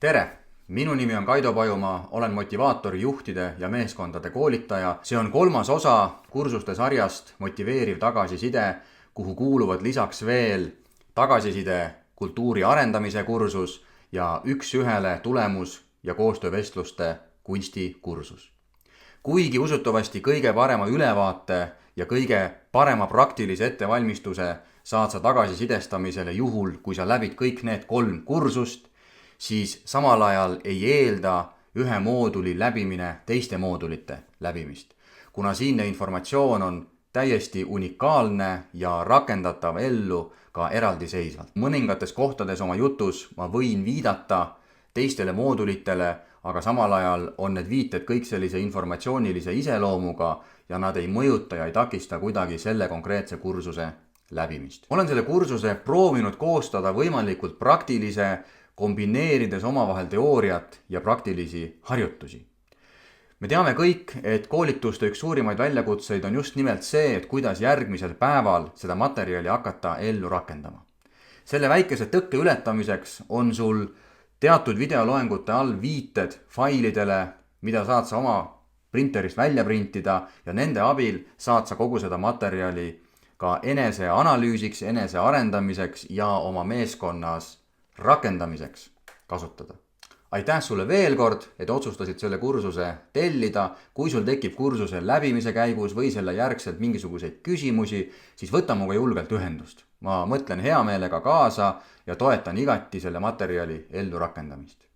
Tere! Minu nimi on Kaido Pajumaa, olen motivaatori juhtide ja meeskondade koolitaja. See on 3. osa kursuste sarjast Motiveeriv tagasiside, kuhu kuuluvad lisaks veel tagasiside kultuuri arendamise kursus ja 1:1 tulemus- ja koostöövestluste kunstikursus. Kuigi usutavasti kõige parema ülevaate ja kõige parema praktilise ettevalmistuse saad sa tagasisidestamisele juhul, kui sa läbid kõik need 3 kursust, siis samal ajal ei eelda ühe mooduli läbimine teiste moodulite läbimist. Kuna siinne informatsioon on täiesti unikaalne ja rakendatav ellu ka eraldiseisvalt. Mõningates kohtades oma jutus ma võin viidata teistele moodulitele, aga samal ajal on need viited kõik sellise informatsioonilise iseloomuga ja nad ei mõjuta ja ei takista kuidagi selle konkreetse kursuse läbimist. Olen selle kursuse proovinud koostada võimalikult praktilise, kombineerides omavahel teooriat ja praktilisi harjutusi. Me teame kõik, et koolituste üks suurimaid väljakutseid on just nimelt see, et kuidas järgmisel päeval seda materjali hakata ellu rakendama. Selle väikese tõkke ületamiseks on sul teatud videoloengute all viited failidele, mida saad sa oma printerist välja printida ja nende abil saad sa kogu seda materjali ka enese analüüsiks, enese arendamiseks ja oma meeskonnas rakendamiseks kasutada. Aitäh sulle veel kord, et otsustasid selle kursuse tellida. Kui sul tekib kursuse läbimise käigus või selle järgselt mingisuguseid küsimusi, siis võta minuga julgelt ühendust. Ma mõtlen hea meelega kaasa ja toetan igati selle materjali ellu rakendamist.